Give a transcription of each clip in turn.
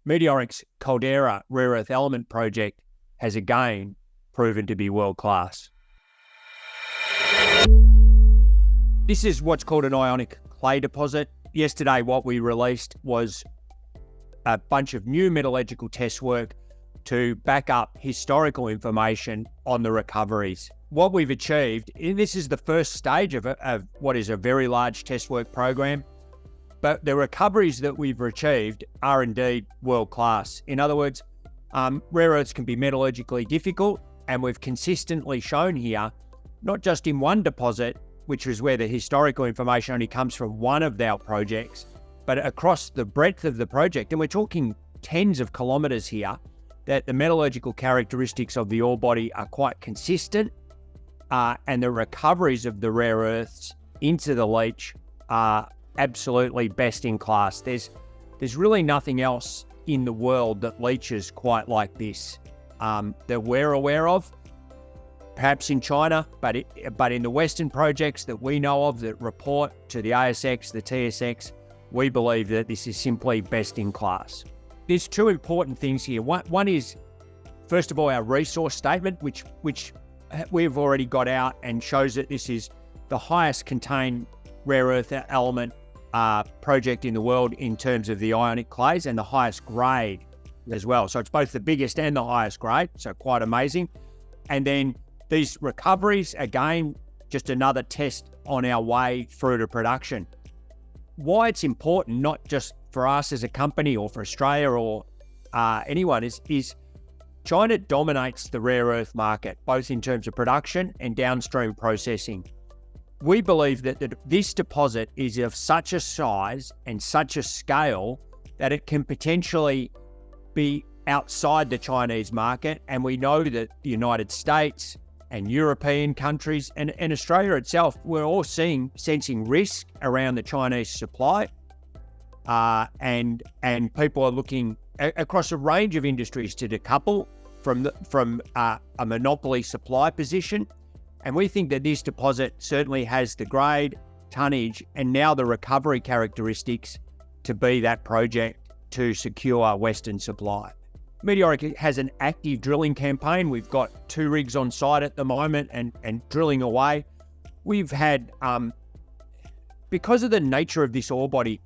Meteoric's Caldeira rare earth element project has again proven to be world-class. This is what's called an ionic clay deposit. Yesterday, what we released was a bunch of new metallurgical test work to back up historical information on the recoveries. What we've achieved, and this is the first stage of what is a very large test work program, but the recoveries that we've achieved are indeed world-class. In other words, rare earths can be metallurgically difficult, and we've consistently shown here, not just in one deposit, which is where the historical information only comes from one of our projects, but across the breadth of the project, and we're talking tens of kilometers here, that the metallurgical characteristics of the ore body are quite consistent, and the recoveries of the rare earths into the leach are absolutely best in class. There's really nothing else in the world that leaches quite like this that we're aware of. Perhaps in China, but in the Western projects that we know of that report to the ASX, the TSX, we believe that this is simply best in class. There's two important things here. One is, first of all, our resource statement, which we've already got out and shows that this is the highest contained rare earth element project in the world in terms of the ionic clays, and the highest grade as well. So it's both the biggest and the highest grade, so quite amazing. And then these recoveries, again, just another test on our way through to production. Why it's important, not just for us as a company or for Australia or anyone, is China dominates the rare earth market, both in terms of production and downstream processing. We believe that this deposit is of such a size and such a scale that it can potentially be outside the Chinese market, and we know that the United States and European countries and Australia itself, we're all sensing risk around the Chinese supply, and people are looking across a range of industries to decouple from a monopoly supply position. And we think that this deposit certainly has the grade, tonnage, and now the recovery characteristics to be that project to secure Western supply. Meteoric has an active drilling campaign. We've got 2 rigs on site at the moment and drilling away. We've had, because of the nature of this ore body,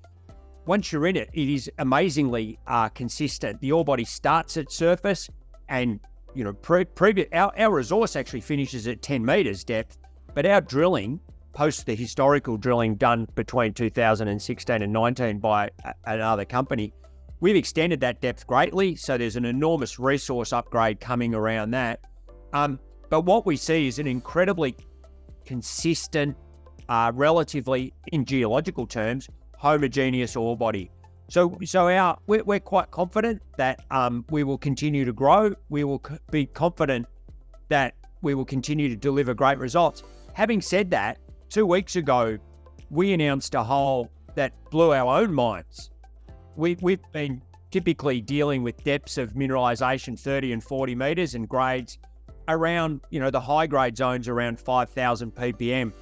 once you're in it, it is amazingly consistent. The ore body starts at surface, and our resource actually finishes at 10 meters depth, but our drilling, post the historical drilling done between 2016 and 19 by another company, we've extended that depth greatly, so there's an enormous resource upgrade coming around that. But what we see is an incredibly consistent, relatively, in geological terms, homogeneous ore body. So we're quite confident that we will continue to grow. We will be confident that we will continue to deliver great results. Having said that, 2 weeks ago, we announced a hole that blew our own minds. We've been typically dealing with depths of mineralization 30 and 40 meters and grades around, the high grade zones around 5,000 ppm.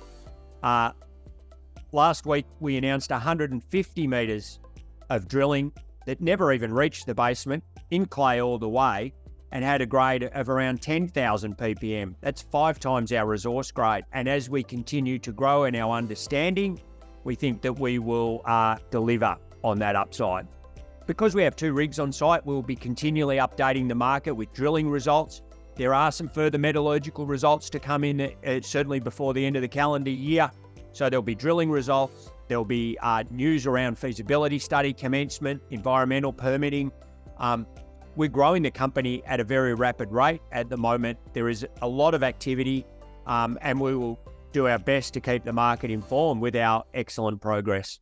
Last week, we announced 150 meters of drilling that never even reached the basement, in clay all the way, and had a grade of around 10,000 ppm. That's 5 times our resource grade. And as we continue to grow in our understanding, we think that we will deliver on that upside. Because we have 2 rigs on site, we'll be continually updating the market with drilling results. There are some further metallurgical results to come in, certainly before the end of the calendar year. So there'll be drilling results, there'll be news around feasibility study commencement, environmental permitting. We're growing the company at a very rapid rate at the moment. There is a lot of activity, and we will do our best to keep the market informed with our excellent progress.